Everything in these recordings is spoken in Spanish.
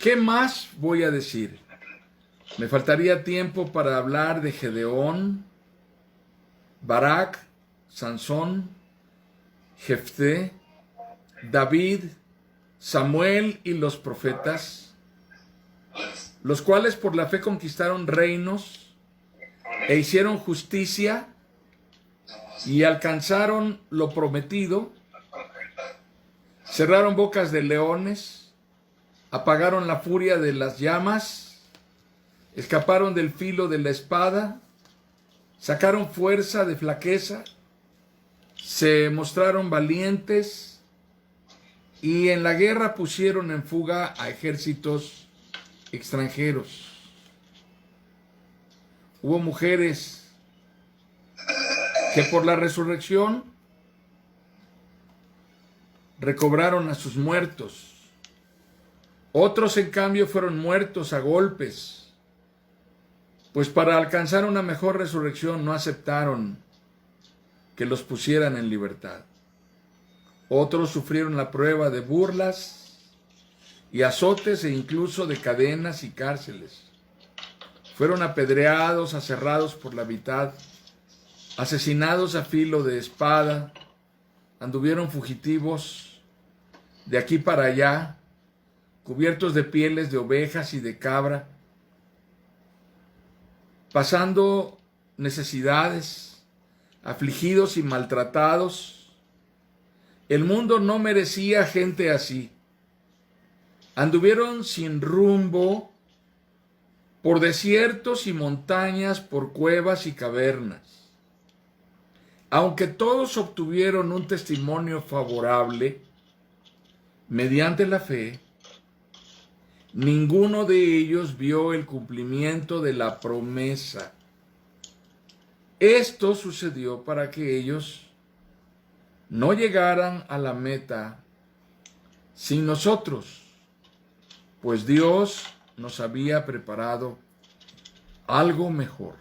¿Qué más voy a decir? Me faltaría tiempo para hablar de Gedeón, Barak, Sansón, Jefté, David, Samuel y los profetas, los cuales por la fe conquistaron reinos e hicieron justicia y alcanzaron lo prometido, cerraron bocas de leones, apagaron la furia de las llamas, escaparon del filo de la espada, sacaron fuerza de flaqueza, se mostraron valientes y en la guerra pusieron en fuga a ejércitos extranjeros. Hubo mujeres que por la resurrección recobraron a sus muertos. Otros, en cambio, fueron muertos a golpes, pues para alcanzar una mejor resurrección no aceptaron que los pusieran en libertad. Otros sufrieron la prueba de burlas y azotes e incluso de cadenas y cárceles. Fueron apedreados, aserrados por la mitad, asesinados a filo de espada, anduvieron fugitivos de aquí para allá, cubiertos de pieles de ovejas y de cabra, pasando necesidades, afligidos y maltratados. El mundo no merecía gente así. Anduvieron sin rumbo por desiertos y montañas, por cuevas y cavernas. Aunque todos obtuvieron un testimonio favorable, mediante la fe, ninguno de ellos vio el cumplimiento de la promesa. Esto sucedió para que ellos no llegaran a la meta sin nosotros, pues Dios nos había preparado algo mejor.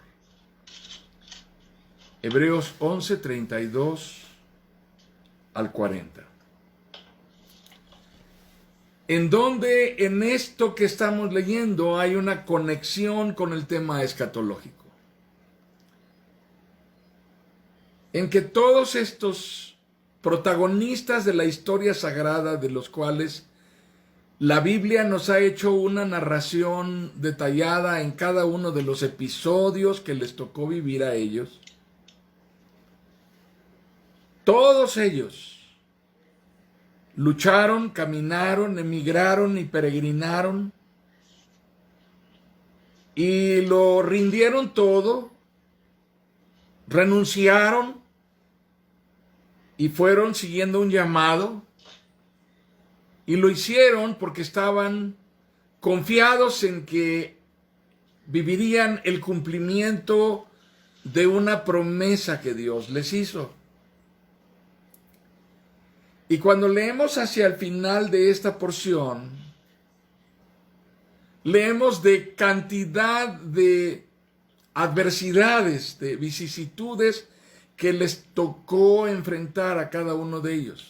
Hebreos 11, 32 al 40. En donde en esto que estamos leyendo hay una conexión con el tema escatológico. En que todos estos protagonistas de la historia sagrada, de los cuales la Biblia nos ha hecho una narración detallada en cada uno de los episodios que les tocó vivir a ellos, todos ellos lucharon, caminaron, emigraron y peregrinaron y lo rindieron todo, renunciaron y fueron siguiendo un llamado, y lo hicieron porque estaban confiados en que vivirían el cumplimiento de una promesa que Dios les hizo. Y cuando leemos hacia el final de esta porción, leemos de cantidad de adversidades, de vicisitudes que les tocó enfrentar a cada uno de ellos.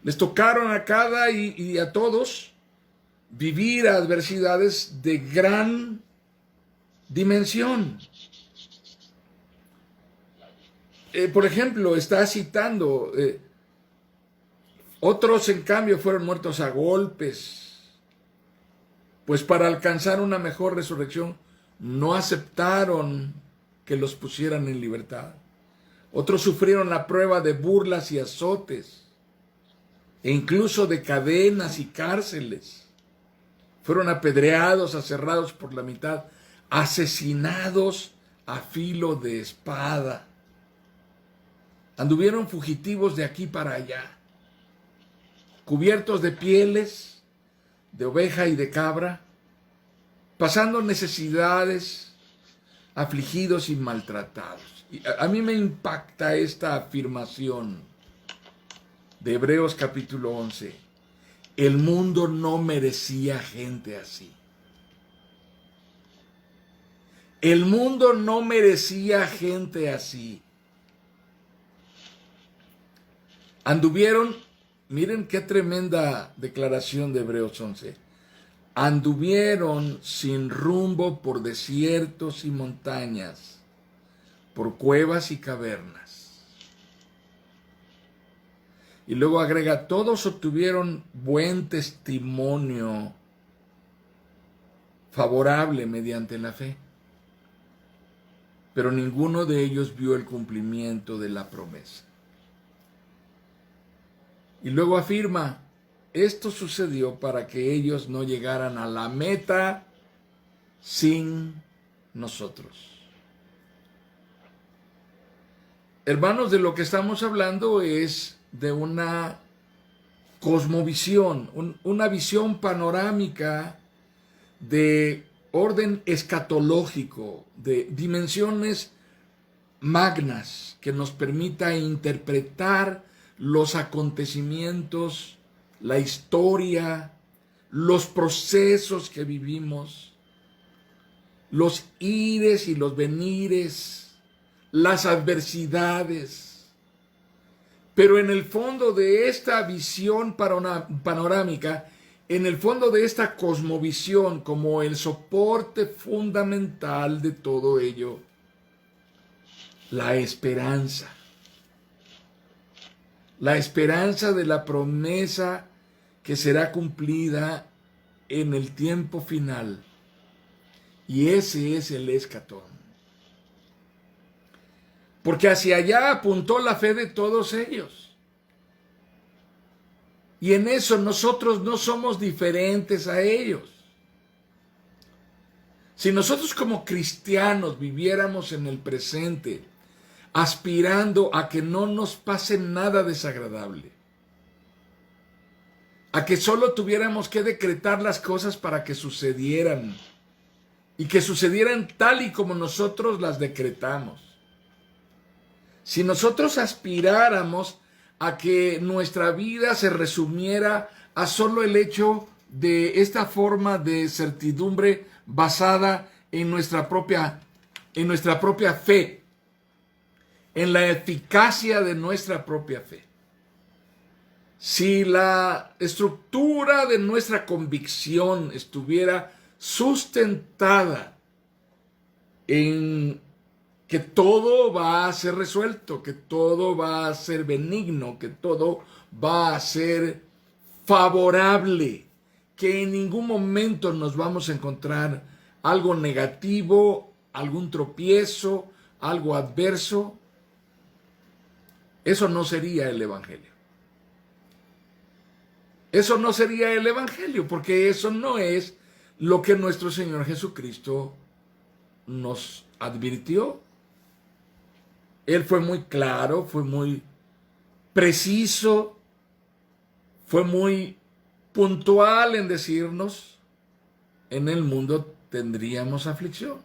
Les tocaron a cada y a todos vivir adversidades de gran dimensión. Por ejemplo, está citando, otros en cambio fueron muertos a golpes, pues para alcanzar una mejor resurrección no aceptaron que los pusieran en libertad. Otros sufrieron la prueba de burlas y azotes, e incluso de cadenas y cárceles. Fueron apedreados, aserrados por la mitad, asesinados a filo de espada. Anduvieron fugitivos de aquí para allá, cubiertos de pieles de oveja y de cabra, pasando necesidades, afligidos y maltratados. Y a mí me impacta esta afirmación de Hebreos capítulo 11. El mundo no merecía gente así. El mundo no merecía gente así. Anduvieron miren qué tremenda declaración de Hebreos 11. Anduvieron sin rumbo por desiertos y montañas, por cuevas y cavernas. Y luego agrega, todos obtuvieron buen testimonio favorable mediante la fe, pero ninguno de ellos vio el cumplimiento de la promesa. Y luego afirma, esto sucedió para que ellos no llegaran a la meta sin nosotros. Hermanos, de lo que estamos hablando es de una cosmovisión, una visión panorámica de orden escatológico, de dimensiones magnas que nos permita interpretar los acontecimientos, la historia, los procesos que vivimos, los ires y los venires, las adversidades. Pero en el fondo de esta visión panorámica, en el fondo de esta cosmovisión, como el soporte fundamental de todo ello, la esperanza. La esperanza de la promesa que será cumplida en el tiempo final. Y ese es el escatón. Porque hacia allá apuntó la fe de todos ellos. Y en eso nosotros no somos diferentes a ellos. Si nosotros como cristianos viviéramos en el presente, aspirando a que no nos pase nada desagradable, a que solo tuviéramos que decretar las cosas para que sucedieran, y que sucedieran tal y como nosotros las decretamos. Si nosotros aspiráramos a que nuestra vida se resumiera a solo el hecho de esta forma de certidumbre basada en nuestra propia fe, en la eficacia de nuestra propia fe. Si la estructura de nuestra convicción estuviera sustentada en que todo va a ser resuelto, que todo va a ser benigno, que todo va a ser favorable, que en ningún momento nos vamos a encontrar algo negativo, algún tropiezo, algo adverso, eso no sería el Evangelio. Eso no sería el Evangelio, porque eso no es lo que nuestro Señor Jesucristo nos advirtió. Él fue muy claro, fue muy preciso, fue muy puntual en decirnos, en el mundo tendríamos aflicción.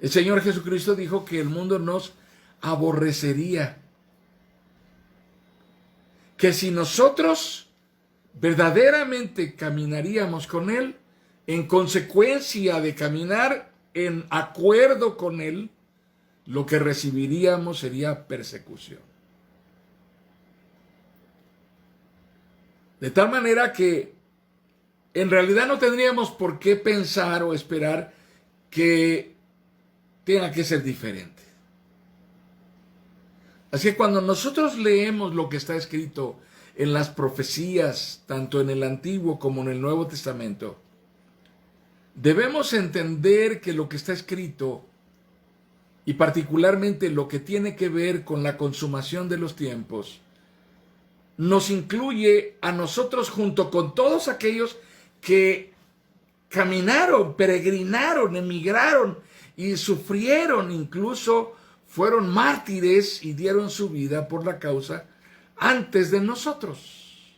El Señor Jesucristo dijo que el mundo nos aborrecería, que si nosotros verdaderamente caminaríamos con Él, en consecuencia de caminar en acuerdo con Él, lo que recibiríamos sería persecución. De tal manera que en realidad no tendríamos por qué pensar o esperar que tenga que ser diferente. Así que cuando nosotros leemos lo que está escrito en las profecías, tanto en el Antiguo como en el Nuevo Testamento, debemos entender que lo que está escrito, y particularmente lo que tiene que ver con la consumación de los tiempos, nos incluye a nosotros junto con todos aquellos que caminaron, peregrinaron, emigraron y sufrieron, incluso fueron mártires y dieron su vida por la causa antes de nosotros.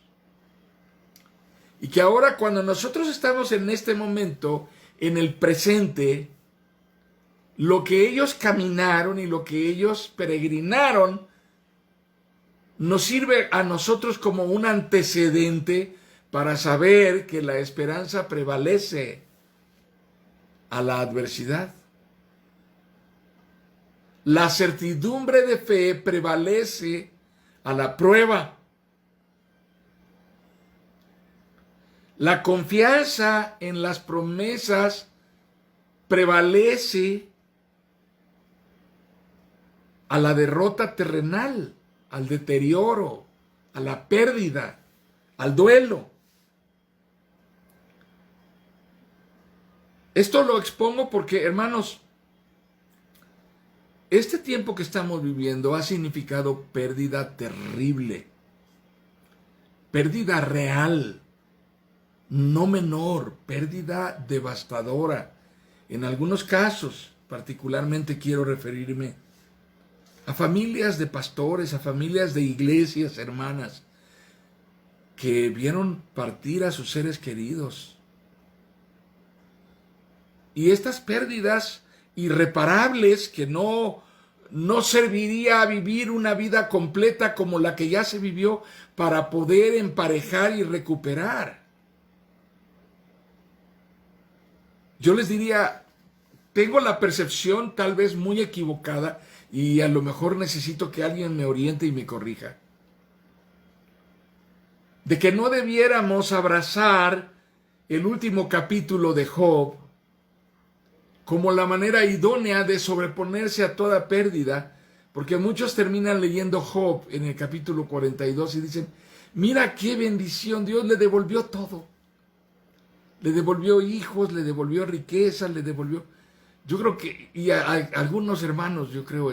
Y que ahora, cuando nosotros estamos en este momento, en el presente, lo que ellos caminaron y lo que ellos peregrinaron nos sirve a nosotros como un antecedente para saber que la esperanza prevalece a la adversidad. La certidumbre de fe prevalece a la prueba. La confianza en las promesas prevalece a la derrota terrenal, al deterioro, a la pérdida, al duelo. Esto lo expongo porque, hermanos, este tiempo que estamos viviendo ha significado pérdida terrible, pérdida real, no menor, pérdida devastadora. En algunos casos, particularmente quiero referirme a familias de pastores, a familias de iglesias hermanas, que vieron partir a sus seres queridos. Y estas pérdidas irreparables que no serviría a vivir una vida completa como la que ya se vivió para poder emparejar y recuperar. Yo les diría, tengo la percepción tal vez muy equivocada y a lo mejor necesito que alguien me oriente y me corrija, de que no debiéramos abrazar el último capítulo de Job como la manera idónea de sobreponerse a toda pérdida, porque muchos terminan leyendo Job en el capítulo 42 y dicen, mira qué bendición, Dios le devolvió todo. Le devolvió hijos, le devolvió riqueza, le devolvió... Yo creo que, y a algunos hermanos, yo creo,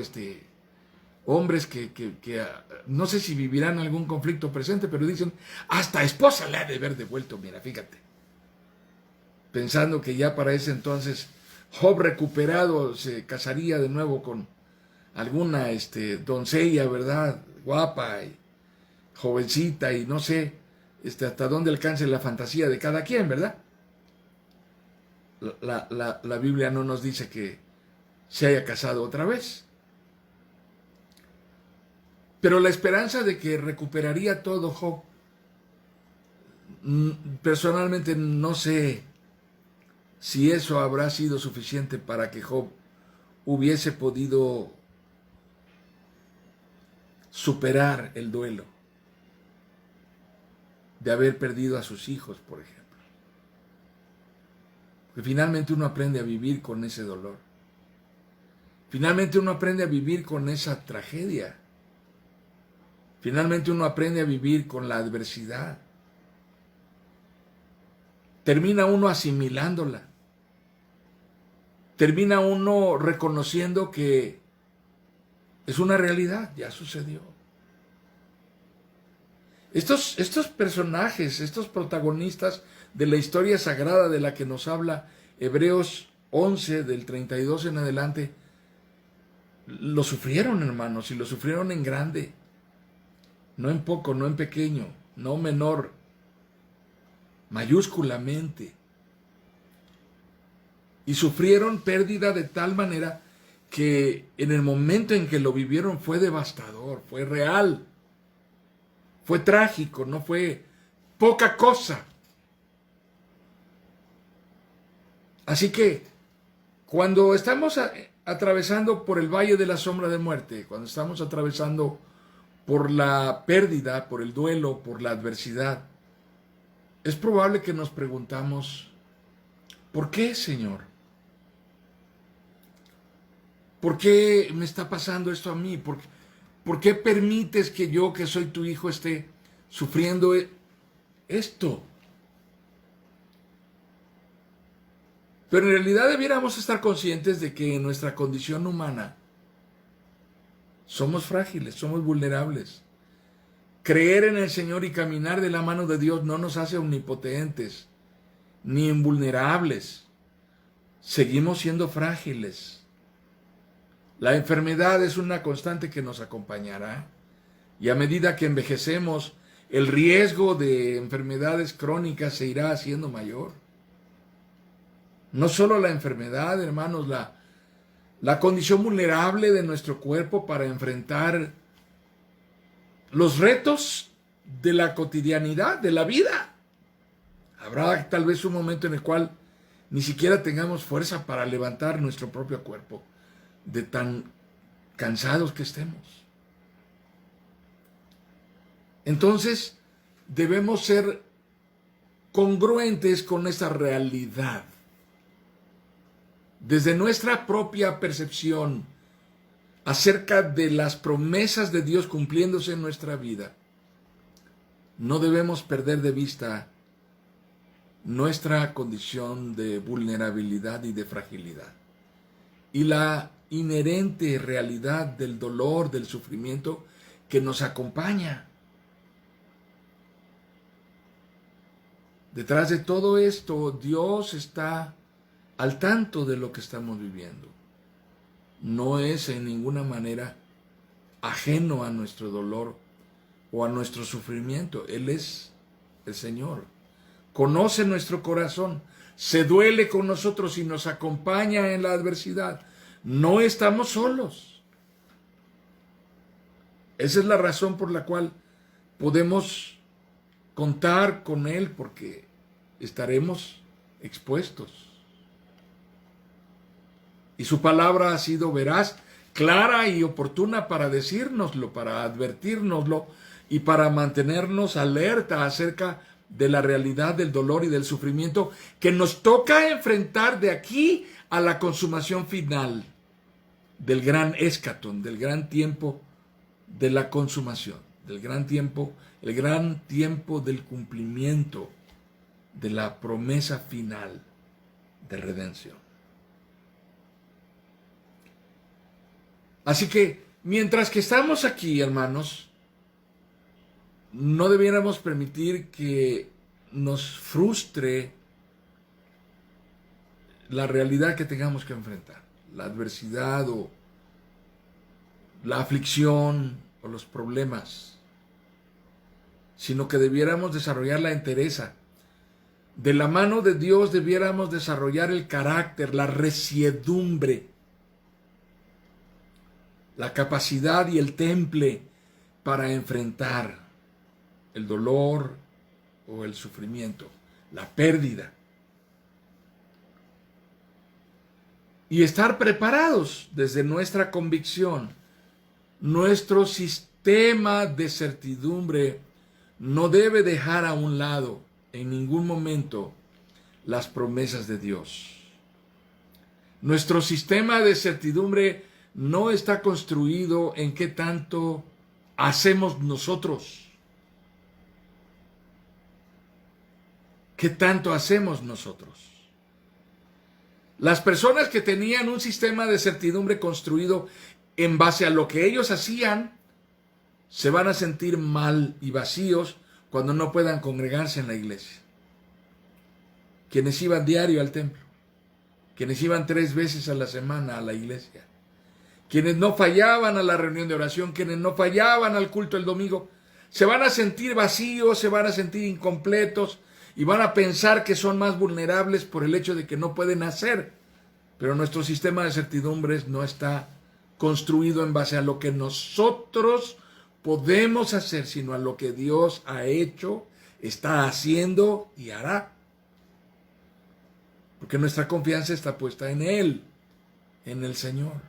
hombres que no sé si vivirán algún conflicto presente, pero dicen, hasta esposa le ha de haber devuelto, mira, fíjate. Pensando que ya para ese entonces Job recuperado se casaría de nuevo con alguna doncella, ¿verdad? Guapa y jovencita y no sé hasta dónde alcance la fantasía de cada quien, ¿verdad? La Biblia no nos dice que se haya casado otra vez. Pero la esperanza de que recuperaría todo Job, personalmente no sé si eso habrá sido suficiente para que Job hubiese podido superar el duelo de haber perdido a sus hijos, por ejemplo. Porque finalmente uno aprende a vivir con ese dolor. Finalmente uno aprende a vivir con esa tragedia. Finalmente uno aprende a vivir con la adversidad. Termina uno asimilándola. Termina uno reconociendo que es una realidad, ya sucedió. Estos personajes, estos protagonistas de la historia sagrada de la que nos habla Hebreos 11, del 32 en adelante, lo sufrieron, hermanos, y lo sufrieron en grande. No en poco, no en pequeño, no menor, mayúsculamente. Y sufrieron pérdida de tal manera que en el momento en que lo vivieron fue devastador, fue real, fue trágico, no fue poca cosa. Así que cuando estamos atravesando por el valle de la sombra de muerte, cuando estamos atravesando por la pérdida, por el duelo, por la adversidad, es probable que nos preguntamos, ¿por qué, Señor? ¿Por qué me está pasando esto a mí? ¿Por qué permites que yo, que soy tu hijo, esté sufriendo esto? Pero en realidad debiéramos estar conscientes de que en nuestra condición humana somos frágiles, somos vulnerables. Creer en el Señor y caminar de la mano de Dios no nos hace omnipotentes ni invulnerables. Seguimos siendo frágiles. La enfermedad es una constante que nos acompañará y a medida que envejecemos, el riesgo de enfermedades crónicas se irá haciendo mayor. No solo la enfermedad, hermanos, la condición vulnerable de nuestro cuerpo para enfrentar los retos de la cotidianidad, de la vida. Habrá tal vez un momento en el cual ni siquiera tengamos fuerza para levantar nuestro propio cuerpo, de tan cansados que estemos. Entonces, debemos ser congruentes con esa realidad. Desde nuestra propia percepción acerca de las promesas de Dios cumpliéndose en nuestra vida, no debemos perder de vista nuestra condición de vulnerabilidad y de fragilidad. Y la inherente realidad del dolor, del sufrimiento que nos acompaña. Detrás de todo esto, Dios está al tanto de lo que estamos viviendo. No es en ninguna manera ajeno a nuestro dolor o a nuestro sufrimiento. Él es el Señor. Conoce nuestro corazón, se duele con nosotros y nos acompaña en la adversidad. No estamos solos. Esa es la razón por la cual podemos contar con Él, porque estaremos expuestos. Y su palabra ha sido veraz, clara y oportuna para decírnoslo, para advertírnoslo y para mantenernos alerta acerca de la realidad del dolor y del sufrimiento que nos toca enfrentar de aquí a la consumación final del gran escatón, del gran tiempo de la consumación, del gran tiempo, el gran tiempo del cumplimiento de la promesa final de redención. Así que, mientras que estamos aquí, hermanos, no debiéramos permitir que nos frustre la realidad que tengamos que enfrentar, la adversidad o la aflicción o los problemas, sino que debiéramos desarrollar la entereza. De la mano de Dios debiéramos desarrollar el carácter, la resiedumbre, la capacidad y el temple para enfrentar el dolor o el sufrimiento, la pérdida. Y estar preparados desde nuestra convicción. Nuestro sistema de certidumbre no debe dejar a un lado en ningún momento las promesas de Dios. Nuestro sistema de certidumbre no está construido en qué tanto hacemos nosotros. ¿Qué tanto hacemos nosotros? Las personas que tenían un sistema de certidumbre construido en base a lo que ellos hacían, se van a sentir mal y vacíos cuando no puedan congregarse en la iglesia. Quienes iban diario al templo, quienes iban 3 veces a la semana a la iglesia, quienes no fallaban a la reunión de oración, quienes no fallaban al culto el domingo, se van a sentir vacíos, se van a sentir incompletos y van a pensar que son más vulnerables por el hecho de que no pueden hacer. Pero nuestro sistema de certidumbres no está construido en base a lo que nosotros podemos hacer, sino a lo que Dios ha hecho, está haciendo y hará. Porque nuestra confianza está puesta en Él, en el Señor.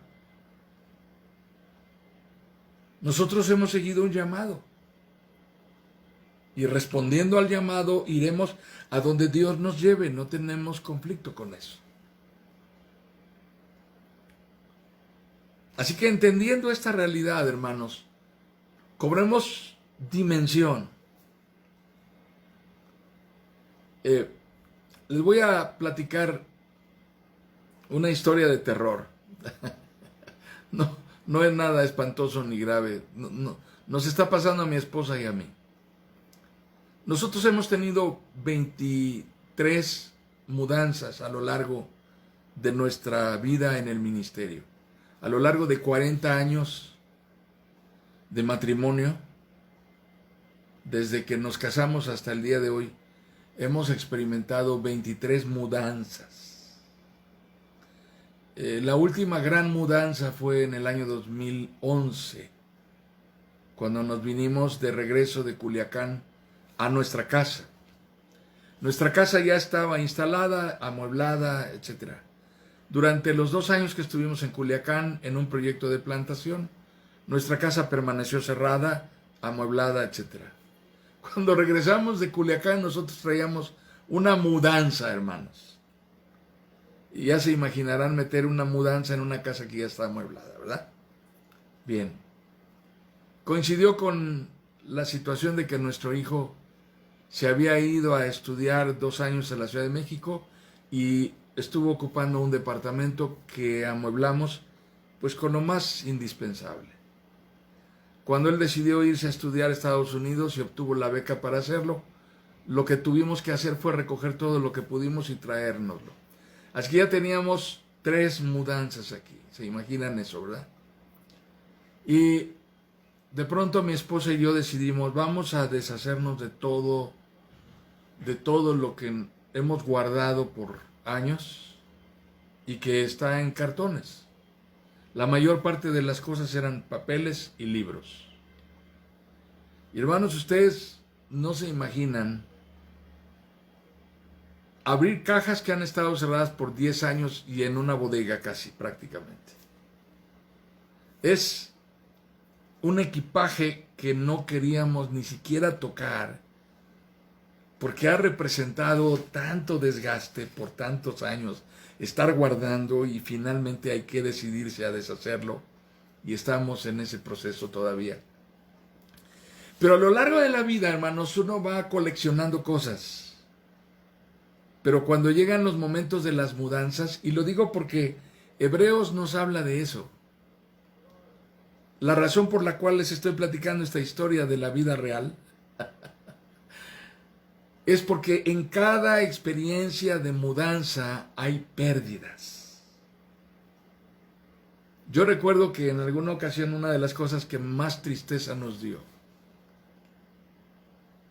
Nosotros hemos seguido un llamado. Y respondiendo al llamado, iremos a donde Dios nos lleve. No tenemos conflicto con eso. Así que entendiendo esta realidad, hermanos, cobremos dimensión. Les voy a platicar una historia de terror. No es nada espantoso ni grave. Nos está pasando a mi esposa y a mí. Nosotros hemos tenido 23 mudanzas a lo largo de nuestra vida en el ministerio. A lo largo de 40 años de matrimonio, desde que nos casamos hasta el día de hoy, hemos experimentado 23 mudanzas. La última gran mudanza fue en el año 2011, cuando nos vinimos de regreso de Culiacán a nuestra casa. Nuestra casa ya estaba instalada, amueblada, etc. Durante los 2 años que estuvimos en Culiacán en un proyecto de plantación, nuestra casa permaneció cerrada, amueblada, etc. Cuando regresamos de Culiacán, nosotros traíamos Una mudanza, hermanos. Y ya se imaginarán meter una mudanza en una casa que ya está amueblada, ¿verdad? Bien. Coincidió con la situación de que nuestro hijo se había ido a estudiar 2 años en la Ciudad de México y estuvo ocupando un departamento que amueblamos pues con lo más indispensable. Cuando él decidió irse a estudiar a Estados Unidos y obtuvo la beca para hacerlo, lo que tuvimos que hacer fue recoger todo lo que pudimos y traérnoslo. Así que ya teníamos 3 mudanzas aquí. ¿Se imaginan eso, verdad? Y de pronto mi esposa y yo decidimos, vamos a deshacernos de todo lo que hemos guardado por años y que está en cartones. La mayor parte de las cosas eran papeles y libros. Y hermanos, ustedes no se imaginan abrir cajas que han estado cerradas por 10 años y en una bodega casi prácticamente. Es un equipaje que no queríamos ni siquiera tocar porque ha representado tanto desgaste por tantos años estar guardando y finalmente hay que decidirse a deshacerlo y estamos en ese proceso todavía. Pero a lo largo de la vida, hermanos, uno va coleccionando cosas. Pero cuando llegan los momentos de las mudanzas, y lo digo porque Hebreos nos habla de eso, la razón por la cual les estoy platicando esta historia de la vida real es porque en cada experiencia de mudanza hay pérdidas. Yo recuerdo que en alguna ocasión una de las cosas que más tristeza nos dio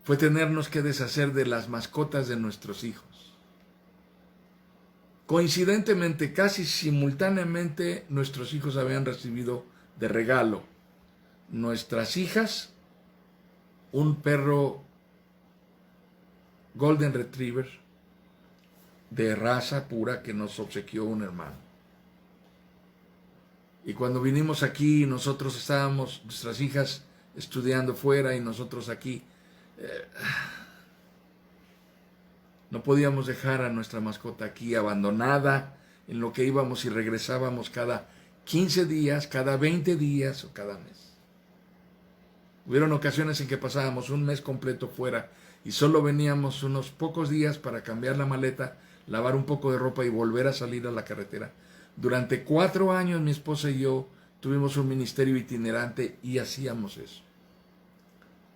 fue tenernos que deshacer de las mascotas de nuestros hijos. Coincidentemente, casi simultáneamente, nuestros hijos habían recibido de regalo, nuestras hijas, un perro Golden Retriever de raza pura que nos obsequió un hermano. Y cuando vinimos aquí, nosotros estábamos, nuestras hijas estudiando fuera y nosotros aquí, no podíamos dejar a nuestra mascota aquí abandonada, en lo que íbamos y regresábamos cada 15 días, cada 20 días o cada mes. Hubieron ocasiones en que pasábamos un mes completo fuera y solo veníamos unos pocos días para cambiar la maleta, lavar un poco de ropa y volver a salir a la carretera. Durante 4 años mi esposa y yo tuvimos un ministerio itinerante y hacíamos eso.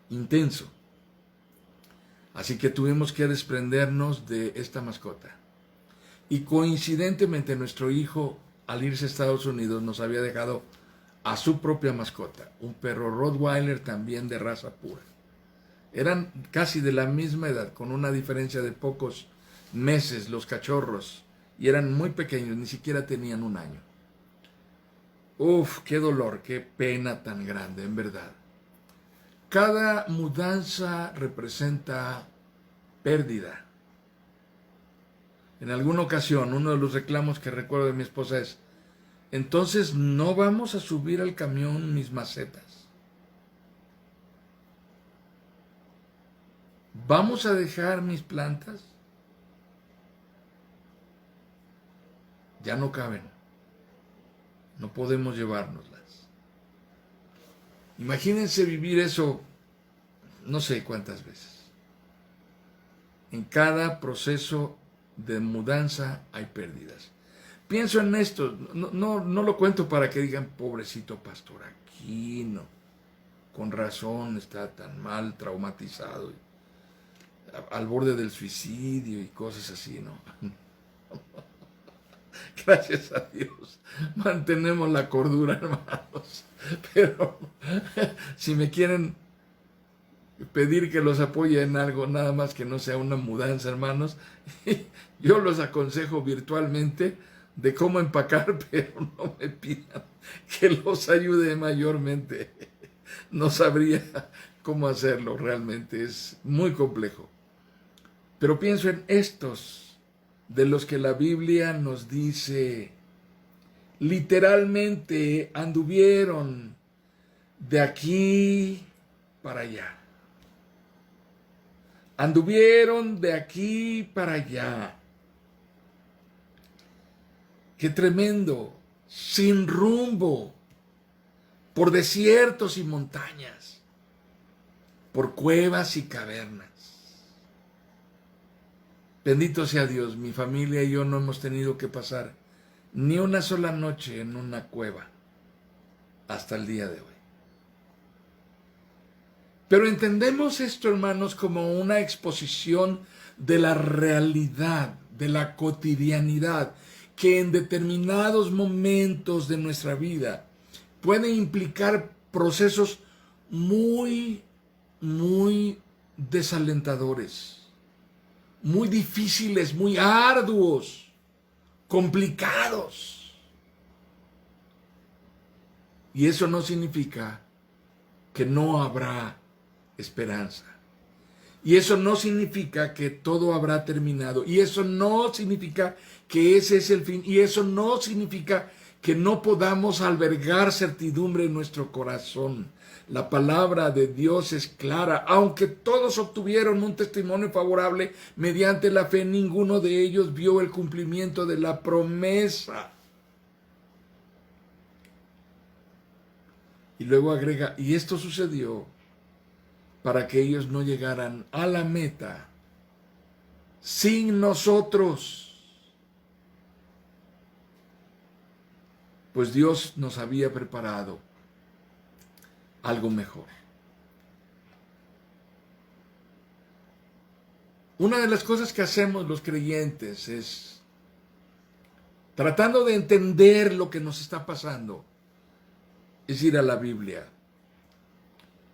Intenso. Así que tuvimos que desprendernos de esta mascota. Y coincidentemente nuestro hijo, al irse a Estados Unidos, nos había dejado a su propia mascota, un perro Rottweiler también de raza pura. Eran casi de la misma edad, con una diferencia de pocos meses los cachorros, y eran muy pequeños, ni siquiera tenían 1 año. Uf, qué dolor, qué pena tan grande, en verdad. Cada mudanza representa pérdida. En alguna ocasión, uno de los reclamos que recuerdo de mi esposa es, entonces no vamos a subir al camión mis macetas. ¿Vamos a dejar mis plantas? Ya no caben. No podemos llevárnoslas. Imagínense vivir eso no sé cuántas veces. En cada proceso de mudanza hay pérdidas. Pienso en esto, no lo cuento para que digan, pobrecito pastor Aquino, con razón está tan mal, traumatizado, al borde del suicidio y cosas así, ¿no? Gracias a Dios, mantenemos la cordura, hermanos. Pero si me quieren pedir que los apoye en algo, nada más que no sea una mudanza, hermanos, yo los aconsejo virtualmente de cómo empacar, pero no me pidan que los ayude mayormente. No sabría cómo hacerlo, realmente es muy complejo. Pero pienso en estos de los que la Biblia nos dice, literalmente anduvieron de aquí para allá. Anduvieron de aquí para allá. Qué tremendo, sin rumbo, por desiertos y montañas, por cuevas y cavernas. Bendito sea Dios, mi familia y yo no hemos tenido que pasar ni una sola noche en una cueva hasta el día de hoy. Pero entendemos esto, hermanos, como una exposición de la realidad, de la cotidianidad, que en determinados momentos de nuestra vida puede implicar procesos muy, muy desalentadores, muy difíciles, muy arduos, complicados. Y eso no significa que no habrá esperanza. Y eso no significa que todo habrá terminado. Y eso no significa que ese es el fin. Y eso no significa que no podamos albergar certidumbre en nuestro corazón. La palabra de Dios es clara. Aunque todos obtuvieron un testimonio favorable mediante la fe, ninguno de ellos vio el cumplimiento de la promesa. Y luego agrega, y esto sucedió para que ellos no llegaran a la meta sin nosotros, pues Dios nos había preparado algo mejor. Una de las cosas que hacemos los creyentes es, tratando de entender lo que nos está pasando, es ir a la Biblia.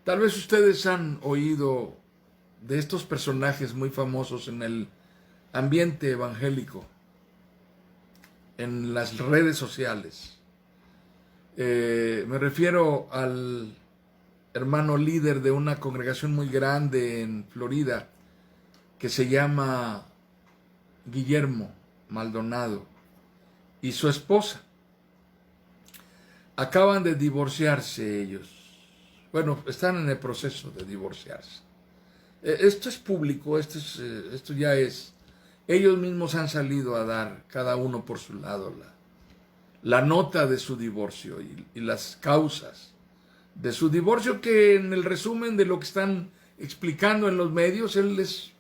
Tal vez ustedes han oído de estos personajes muy famosos en el ambiente evangélico, en las redes sociales. Me refiero al hermano líder de una congregación muy grande en Florida, que se llama Guillermo Maldonado, y su esposa. Acaban de divorciarse ellos. Bueno, están en el proceso de divorciarse. Esto es público, esto ya es. Ellos mismos han salido a dar, cada uno por su lado, la nota de su divorcio y las causas de su divorcio, que en el resumen de lo que están explicando en los medios, él es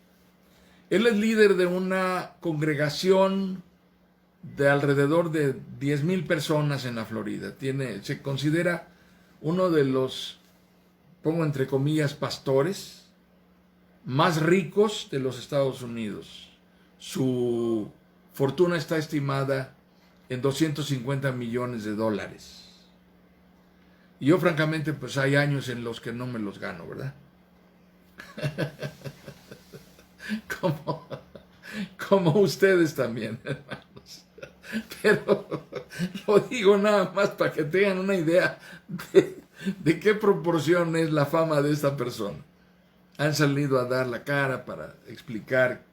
líder de una congregación de alrededor de 10,000 personas en la Florida. Se considera uno de los, pongo entre comillas, pastores más ricos de los Estados Unidos. Su fortuna está estimada en $250 millones. Y yo, francamente, pues hay años en los que no me los gano, ¿verdad? Como ustedes también, hermanos. Pero lo digo nada más para que tengan una idea de qué proporción es la fama de esta persona. Han salido a dar la cara para explicar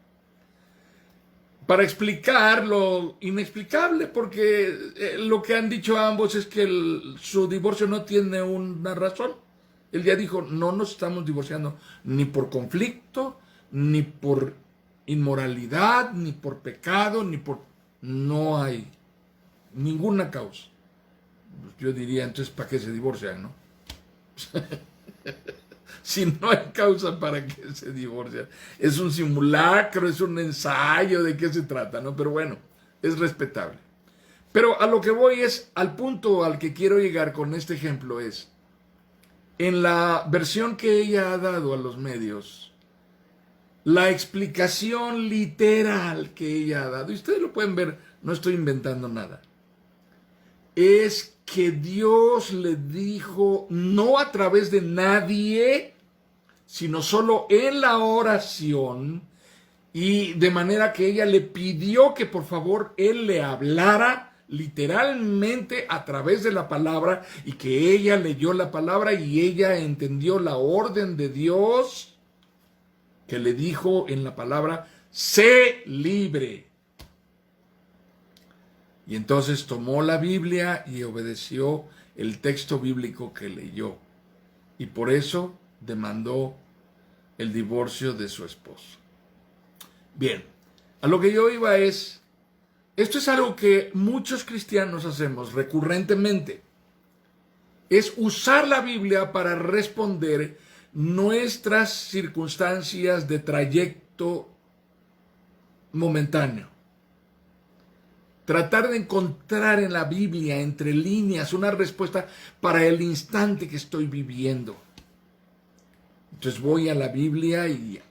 lo inexplicable, porque lo que han dicho ambos es que su divorcio no tiene una razón. Él ya dijo, no nos estamos divorciando ni por conflicto, ni por inmoralidad, ni por pecado, no hay ninguna causa. Yo diría, entonces, ¿para qué se divorcian, no? Si no hay causa, ¿para qué se divorcian? Es un simulacro, es un ensayo, ¿de qué se trata, no? Pero bueno, es respetable. Pero a lo que voy es, al punto al que quiero llegar con este ejemplo es, en la versión que ella ha dado a los medios, la explicación literal que ella ha dado, y ustedes lo pueden ver, no estoy inventando nada, es que Dios le dijo, no a través de nadie, sino solo en la oración, y de manera que ella le pidió que por favor él le hablara literalmente a través de la palabra, y que ella leyó la palabra y ella entendió la orden de Dios que le dijo en la palabra, sé libre. Y entonces tomó la Biblia y obedeció el texto bíblico que leyó. Y por eso demandó el divorcio de su esposo. Bien, a lo que yo iba es, esto es algo que muchos cristianos hacemos recurrentemente, es usar la Biblia para responder nuestras circunstancias de trayecto momentáneo. Tratar de encontrar en la Biblia, entre líneas, una respuesta para el instante que estoy viviendo. Entonces voy a la Biblia y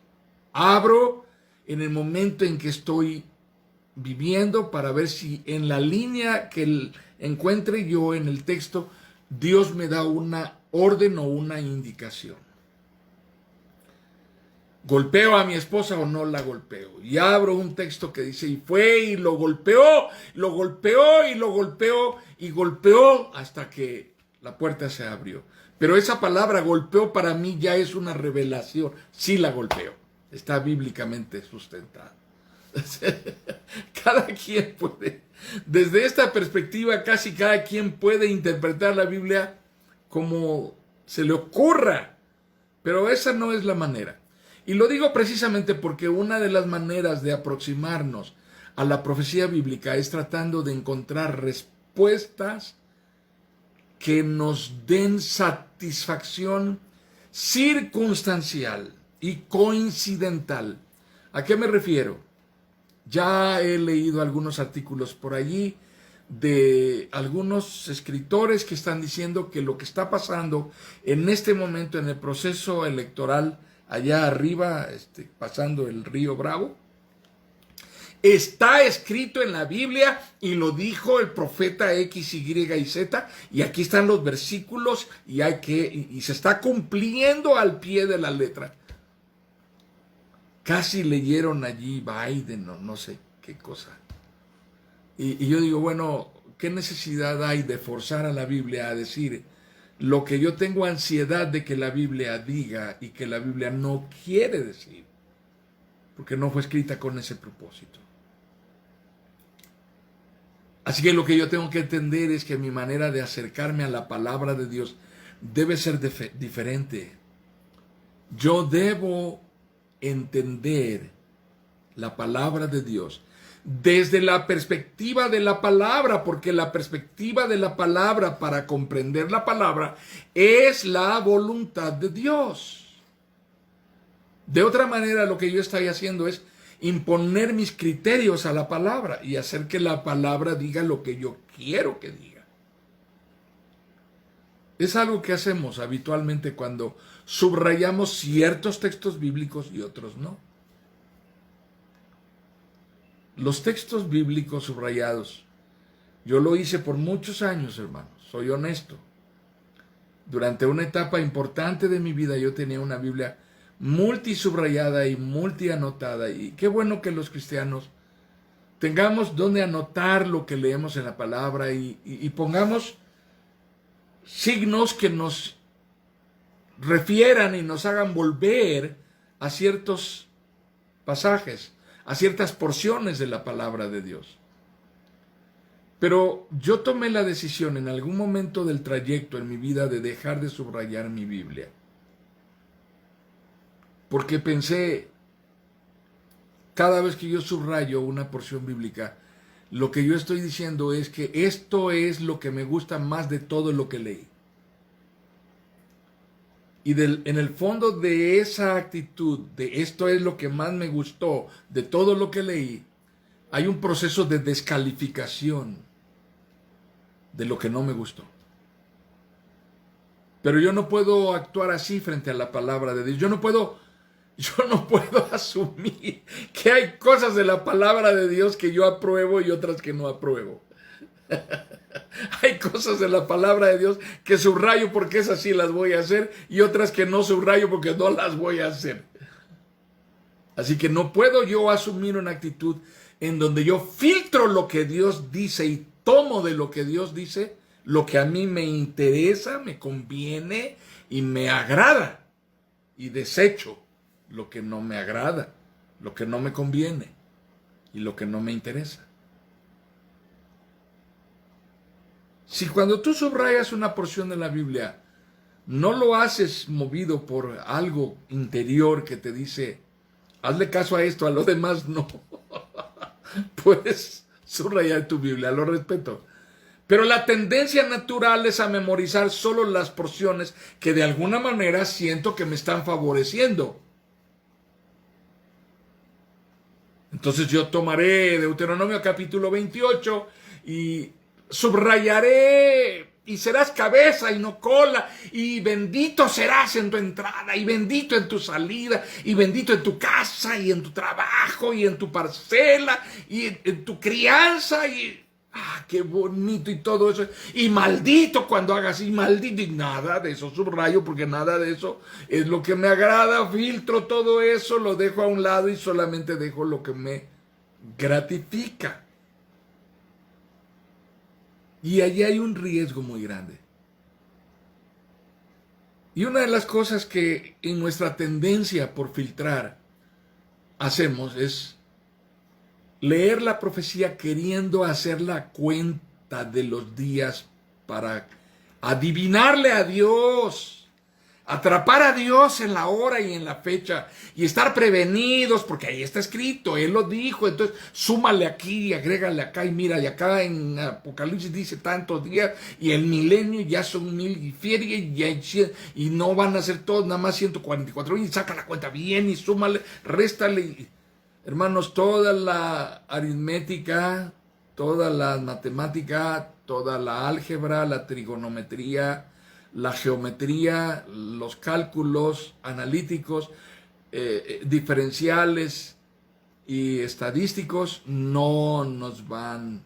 abro en el momento en que estoy viviendo para ver si en la línea que encuentre yo en el texto, Dios me da una orden o una indicación. ¿Golpeo a mi esposa o no la golpeo? Y abro un texto que dice, y fue y lo golpeó, lo golpeó y lo golpeó y golpeó hasta que la puerta se abrió. Pero esa palabra golpeó para mí ya es una revelación. Sí la golpeó. Está bíblicamente sustentada. Cada quien puede, desde esta perspectiva, casi cada quien puede interpretar la Biblia como se le ocurra. Pero esa no es la manera. Y lo digo precisamente porque una de las maneras de aproximarnos a la profecía bíblica es tratando de encontrar respuestas que nos den satisfacción circunstancial y coincidental. ¿A qué me refiero? Ya he leído algunos artículos por allí de algunos escritores que están diciendo que lo que está pasando en este momento en el proceso electoral allá arriba, pasando el río Bravo, está escrito en la Biblia y lo dijo el profeta X, Y y Z, y aquí están los versículos y se está cumpliendo al pie de la letra. Casi leyeron allí Biden o no sé qué cosa. Y yo digo, bueno, ¿qué necesidad hay de forzar a la Biblia a decir lo que yo tengo ansiedad de que la Biblia diga y que la Biblia no quiere decir? Porque no fue escrita con ese propósito. Así que lo que yo tengo que entender es que mi manera de acercarme a la palabra de Dios debe ser diferente. Yo debo entender la palabra de Dios desde la perspectiva de la palabra, porque la perspectiva de la palabra para comprender la palabra es la voluntad de Dios. De otra manera, lo que yo estoy haciendo es imponer mis criterios a la palabra y hacer que la palabra diga lo que yo quiero que diga. Es algo que hacemos habitualmente cuando subrayamos ciertos textos bíblicos y otros no. Los textos bíblicos subrayados, yo lo hice por muchos años, hermanos, soy honesto. Durante una etapa importante de mi vida yo tenía una Biblia multisubrayada y multianotada, y qué bueno que los cristianos tengamos donde anotar lo que leemos en la palabra y pongamos signos que nos refieran y nos hagan volver a ciertos pasajes, a ciertas porciones de la palabra de Dios. Pero yo tomé la decisión en algún momento del trayecto en mi vida de dejar de subrayar mi Biblia. Porque pensé, cada vez que yo subrayo una porción bíblica, lo que yo estoy diciendo es que esto es lo que me gusta más de todo lo que leí. Y en el fondo de esa actitud, de esto es lo que más me gustó de todo lo que leí, hay un proceso de descalificación de lo que no me gustó. Pero yo no puedo actuar así frente a la palabra de Dios. Yo no puedo asumir que hay cosas de la palabra de Dios que yo apruebo y otras que no apruebo. Hay cosas de la palabra de Dios que subrayo porque esas sí las voy a hacer y otras que no subrayo porque no las voy a hacer. Así que no puedo yo asumir una actitud en donde yo filtro lo que Dios dice y tomo de lo que Dios dice lo que a mí me interesa, me conviene y me agrada, y desecho lo que no me agrada, lo que no me conviene y lo que no me interesa. Si cuando tú subrayas una porción de la Biblia, no lo haces movido por algo interior que te dice, hazle caso a esto, a lo demás no. Puedes subrayar tu Biblia, lo respeto. Pero la tendencia natural es a memorizar solo las porciones que de alguna manera siento que me están favoreciendo. Entonces yo tomaré Deuteronomio capítulo 28 y subrayaré, y serás cabeza y no cola, y bendito serás en tu entrada, y bendito en tu salida, y bendito en tu casa, y en tu trabajo, y en tu parcela, y en tu crianza, y qué bonito y todo eso, y maldito cuando hagas, y maldito, y nada de eso subrayo, porque nada de eso es lo que me agrada. Filtro todo eso, lo dejo a un lado y solamente dejo lo que me gratifica. Y allí hay un riesgo muy grande. Y una de las cosas que en nuestra tendencia por filtrar hacemos es leer la profecía queriendo hacer la cuenta de los días para adivinarle a Dios, atrapar a Dios en la hora y en la fecha y estar prevenidos, porque ahí está escrito, Él lo dijo. Entonces súmale aquí y agrégale acá, y mira, y acá en Apocalipsis dice tantos días, y el milenio ya son 1000 y feria, y no van a ser todos, nada más 144, y saca la cuenta bien y súmale, réstale. Hermanos, toda la aritmética, toda la matemática, toda la álgebra, la trigonometría, la geometría, los cálculos analíticos, diferenciales y estadísticos no nos van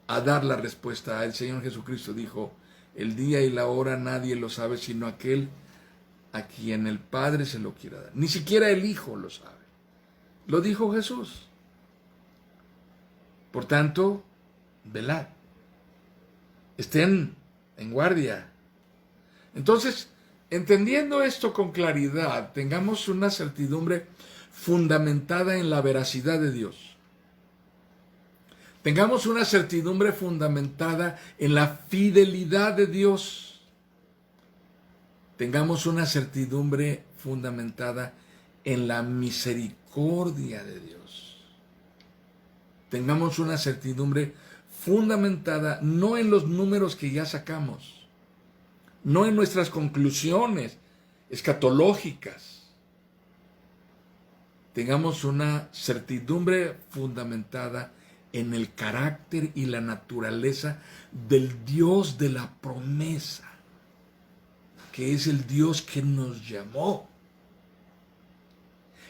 a dar la respuesta. El Señor Jesucristo dijo, el día y la hora nadie lo sabe sino aquel a quien el Padre se lo quiera dar. Ni siquiera el Hijo lo sabe. Lo dijo Jesús. Por tanto, velad. Estén en guardia. Entonces, entendiendo esto con claridad, tengamos una certidumbre fundamentada en la veracidad de Dios. Tengamos una certidumbre fundamentada en la fidelidad de Dios. Tengamos una certidumbre fundamentada en la misericordia de Dios. Tengamos una certidumbre fundamentada no en los números que ya sacamos, no en nuestras conclusiones escatológicas. Tengamos una certidumbre fundamentada en el carácter y la naturaleza del Dios de la promesa, que es el Dios que nos llamó.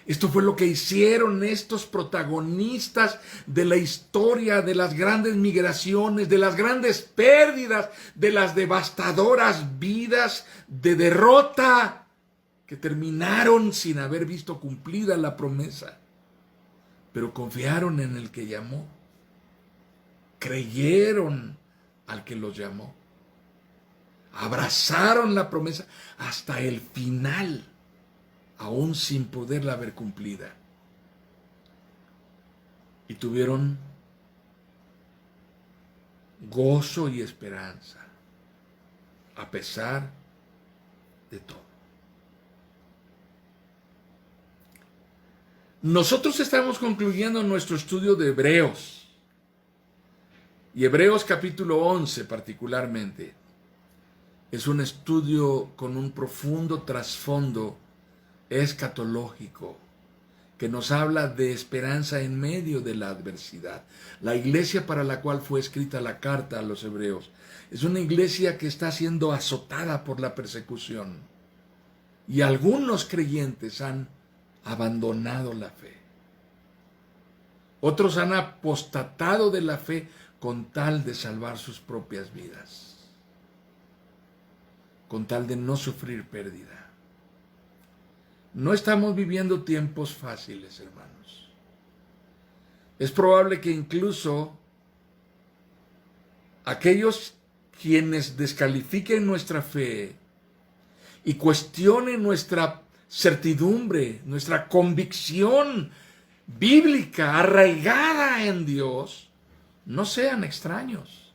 Esto fue lo que hicieron estos protagonistas de la historia, de las grandes migraciones, de las grandes pérdidas, de las devastadoras vidas de derrota que terminaron sin haber visto cumplida la promesa. Pero confiaron en el que llamó, creyeron al que los llamó, abrazaron la promesa hasta el final, aún sin poderla ver cumplida. Y tuvieron gozo y esperanza, a pesar de todo. Nosotros estamos concluyendo nuestro estudio de Hebreos, y Hebreos capítulo 11 particularmente, es un estudio con un profundo trasfondo escatológico, que nos habla de esperanza en medio de la adversidad. La iglesia para la cual fue escrita la carta a los hebreos es una iglesia que está siendo azotada por la persecución, y algunos creyentes han abandonado la fe. Otros han apostatado de la fe con tal de salvar sus propias vidas, con tal de no sufrir pérdida. No estamos viviendo tiempos fáciles, hermanos. Es probable que incluso aquellos quienes descalifiquen nuestra fe y cuestionen nuestra certidumbre, nuestra convicción bíblica arraigada en Dios, no sean extraños.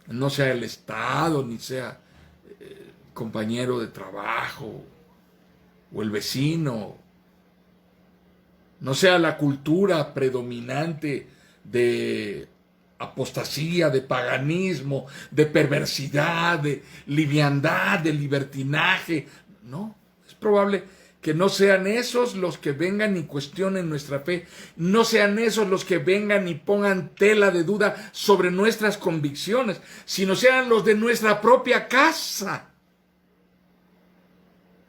No sea el Estado, ni sea compañero de trabajo o el vecino, no sea la cultura predominante de apostasía, de paganismo, de perversidad, de liviandad, de libertinaje. No, es probable que no sean esos los que vengan y cuestionen nuestra fe, no sean esos los que vengan y pongan tela de duda sobre nuestras convicciones, sino sean los de nuestra propia casa,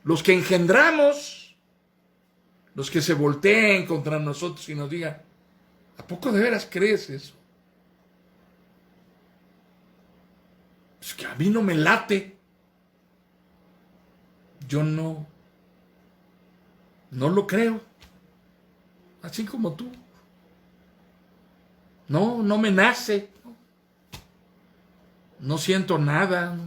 los que engendramos, los que se volteen contra nosotros y nos digan, ¿a poco de veras crees eso? Es que a mí no me late. Yo no lo creo. Así como tú. No me nace. No siento nada.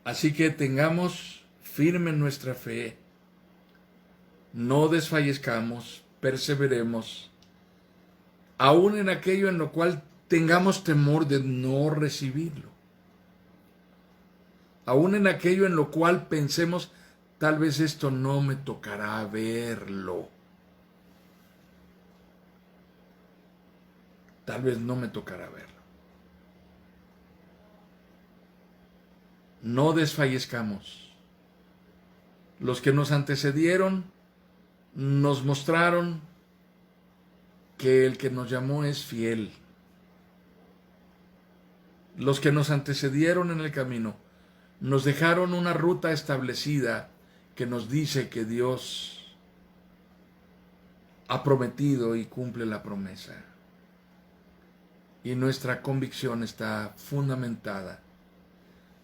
Así que tengamos firme nuestra fe. No desfallezcamos, perseveremos. Aún en aquello en lo cual tengamos temor de no recibirlo. Aún en aquello en lo cual pensemos, tal vez esto no me tocará verlo. Tal vez no me tocará verlo. No desfallezcamos. Los que nos antecedieron nos mostraron que el que nos llamó es fiel. Los que nos antecedieron en el camino nos dejaron una ruta establecida que nos dice que Dios ha prometido y cumple la promesa. Y nuestra convicción está fundamentada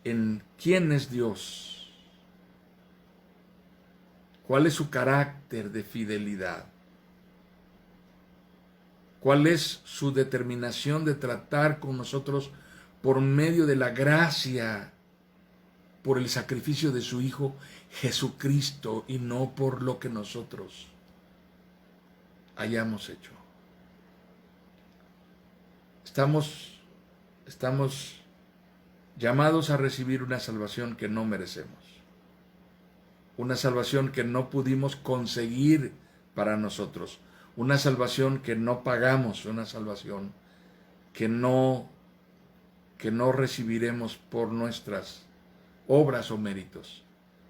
en quién es Dios, cuál es su carácter de fidelidad, cuál es su determinación de tratar con nosotros por medio de la gracia, por el sacrificio de su Hijo Jesucristo y no por lo que nosotros hayamos hecho. Estamos llamados a recibir una salvación que no merecemos, una salvación que no pudimos conseguir para nosotros, una salvación que no pagamos, una salvación que no recibiremos por nuestras obras o méritos,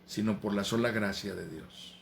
sino por la sola gracia de Dios.